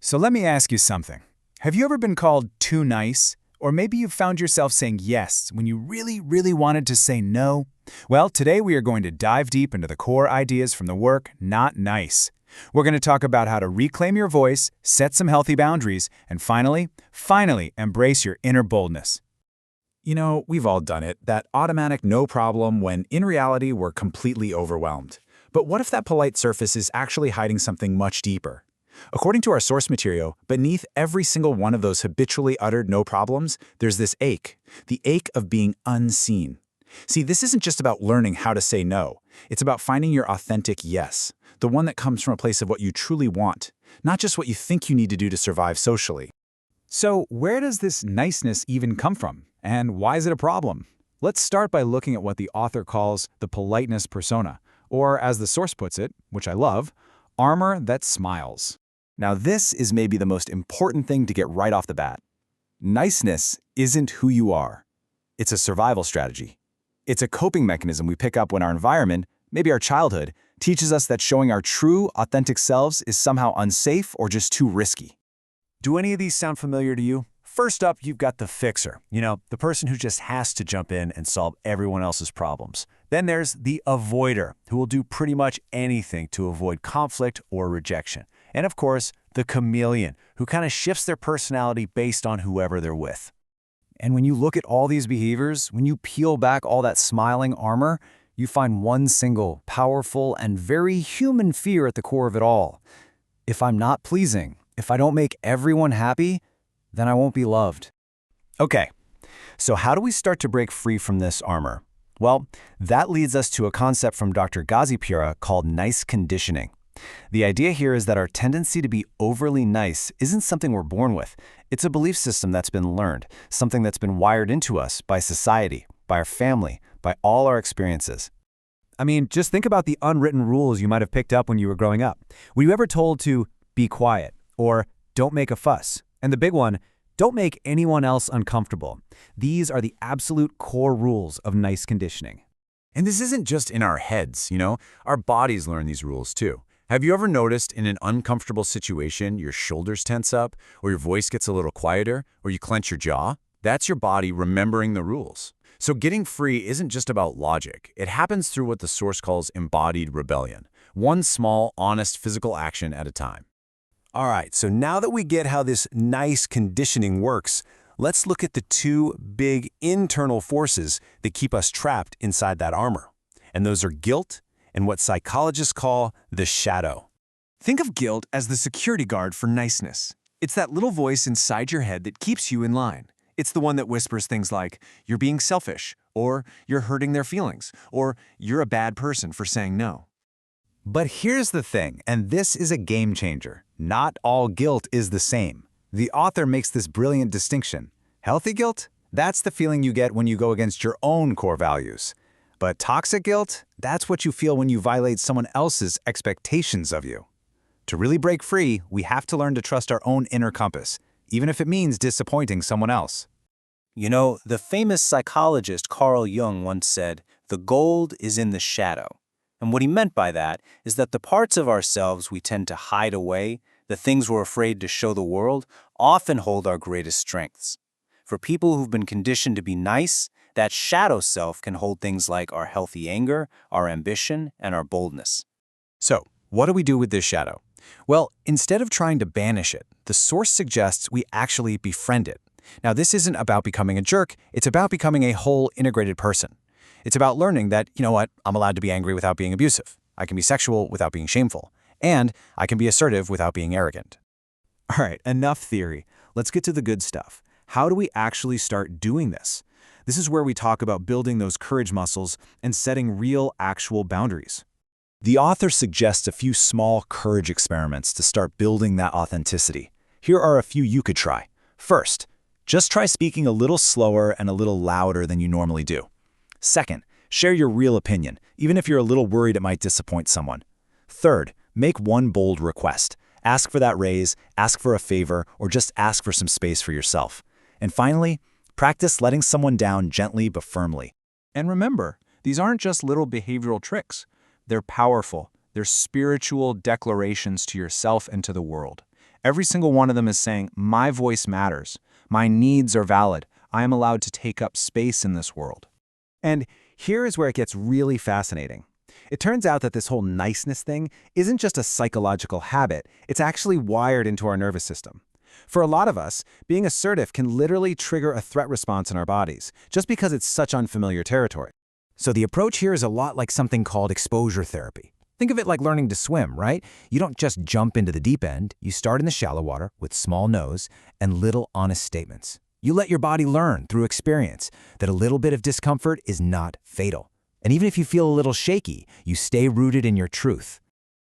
So let me ask you something. Have you ever been called too nice? Or maybe you've found yourself saying yes when you really wanted to say no? Well, today we are going to dive deep into the core ideas from the work Not Nice. We're going to talk about how to reclaim your voice, set some healthy boundaries, and finally embrace your inner boldness. You know, we've all done it, that automatic no problem when in reality we're completely overwhelmed. But what if that polite surface is actually hiding something much deeper? According to our source material, beneath every single one of those habitually uttered no problems, there's this ache, the ache of being unseen. See, this isn't just about learning how to say no. It's about finding your authentic yes, the one that comes from a place of what you truly want, not just what you think you need to do to survive socially. So where does this niceness even come from? And why is it a problem? Let's start by looking at what the author calls the politeness persona, or as the source puts it, which I love, armor that smiles. Now this is maybe the most important thing to get right off the bat. Niceness isn't who you are. It's a survival strategy. It's a coping mechanism we pick up when our environment, maybe our childhood, teaches us that showing our true, authentic selves is somehow unsafe or just too risky. Do any of these sound familiar to you? First up, you've got the fixer, the person who just has to jump in and solve everyone else's problems. Then there's the avoider, who will do pretty much anything to avoid conflict or rejection. And of course, the chameleon, who kind of shifts their personality based on whoever they're with. And when you look at all these behaviors, when you peel back all that smiling armor, you find one single, powerful, and very human fear at the core of it all. If I'm not pleasing, if I don't make everyone happy, then I won't be loved. Okay, so how do we start to break free from this armor? Well, that leads us to a concept from Dr. Gazipura called nice conditioning. The idea here is that our tendency to be overly nice isn't something we're born with. It's a belief system that's been learned, something that's been wired into us by society, by our family, by all our experiences. I mean, just think about the unwritten rules you might have picked up when you were growing up. Were you ever told to be quiet or don't make a fuss? And the big one, don't make anyone else uncomfortable. These are the absolute core rules of nice conditioning. And this isn't just in our heads, our bodies learn these rules too. Have you ever noticed in an uncomfortable situation, your shoulders tense up, or your voice gets a little quieter, or you clench your jaw? That's your body remembering the rules. So getting free isn't just about logic. It happens through what the source calls embodied rebellion, one small, honest physical action at a time. All right, so now that we get how this nice conditioning works, let's look at the two big internal forces that keep us trapped inside that armor. And those are guilt and what psychologists call the shadow. Think of guilt as the security guard for niceness. It's that little voice inside your head that keeps you in line. It's the one that whispers things like, you're being selfish, or you're hurting their feelings, or you're a bad person for saying no. But here's the thing, and this is a game changer. Not all guilt is the same. The author makes this brilliant distinction. Healthy guilt? That's the feeling you get when you go against your own core values. But toxic guilt? That's what you feel when you violate someone else's expectations of you. To really break free, we have to learn to trust our own inner compass, even if it means disappointing someone else. The famous psychologist Carl Jung once said, "The gold is in the shadow." And what he meant by that is that the parts of ourselves we tend to hide away, the things we're afraid to show the world, often hold our greatest strengths. For people who've been conditioned to be nice, that shadow self can hold things like our healthy anger, our ambition, and our boldness. So, what do we do with this shadow? Well, instead of trying to banish it, the source suggests we actually befriend it. Now, this isn't about becoming a jerk, it's about becoming a whole integrated person. It's about learning that, I'm allowed to be angry without being abusive. I can be sexual without being shameful. And I can be assertive without being arrogant. All right, enough theory. Let's get to the good stuff. How do we actually start doing this? This is where we talk about building those courage muscles and setting real, actual boundaries. The author suggests a few small courage experiments to start building that authenticity. Here are a few you could try. First, just try speaking a little slower and a little louder than you normally do. Second, share your real opinion, even if you're a little worried it might disappoint someone. Third, make one bold request. Ask for that raise, ask for a favor, or just ask for some space for yourself. And finally, practice letting someone down gently but firmly. And remember, these aren't just little behavioral tricks. They're powerful. They're spiritual declarations to yourself and to the world. Every single one of them is saying, my voice matters. My needs are valid. I am allowed to take up space in this world. And here is where it gets really fascinating. It turns out that this whole niceness thing isn't just a psychological habit, it's actually wired into our nervous system. For a lot of us, being assertive can literally trigger a threat response in our bodies, just because it's such unfamiliar territory. So the approach here is a lot like something called exposure therapy. Think of it like learning to swim, right? You don't just jump into the deep end, you start in the shallow water with small nose and little honest statements. You let your body learn through experience that a little bit of discomfort is not fatal. And even if you feel a little shaky, you stay rooted in your truth.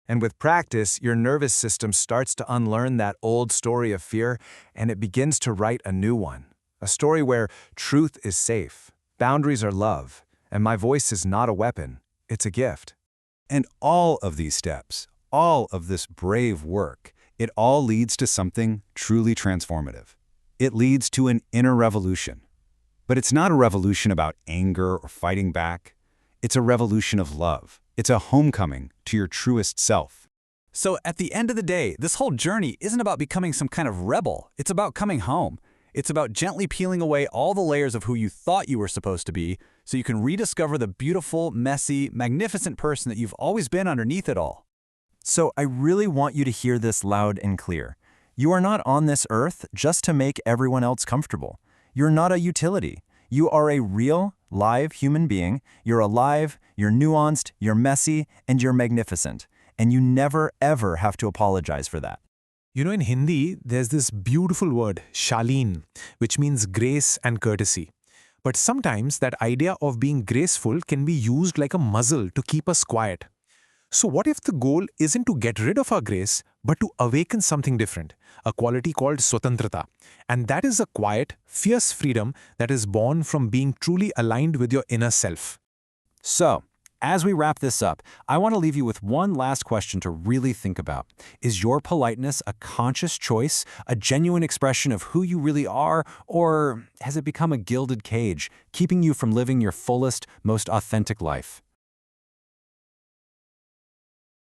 And with practice, your nervous system starts to unlearn that old story of fear, and it begins to write a new one. A story where truth is safe, boundaries are love, and my voice is not a weapon, it's a gift. And all of these steps, all of this brave work, it all leads to something truly transformative. It leads to an inner revolution. But it's not a revolution about anger or fighting back. It's a revolution of love. It's a homecoming to your truest self. So at the end of the day, this whole journey isn't about becoming some kind of rebel. It's about coming home. It's about gently peeling away all the layers of who you thought you were supposed to be so you can rediscover the beautiful, messy, magnificent person that you've always been underneath it all. So I really want you to hear this loud and clear. You are not on this earth just to make everyone else comfortable. You're not a utility. You are a real, live human being. You're alive, you're nuanced, you're messy, and you're magnificent. And you never, ever have to apologize for that. You know, in Hindi, there's this beautiful word, shaleen, which means grace and courtesy. But sometimes that idea of being graceful can be used like a muzzle to keep us quiet. So what if the goal isn't to get rid of our grace, but to awaken something different, a quality called swatantrata? And that is a quiet, fierce freedom that is born from being truly aligned with your inner self. So, as we wrap this up, I want to leave you with one last question to really think about. Is your politeness a conscious choice, a genuine expression of who you really are, or has it become a gilded cage, keeping you from living your fullest, most authentic life?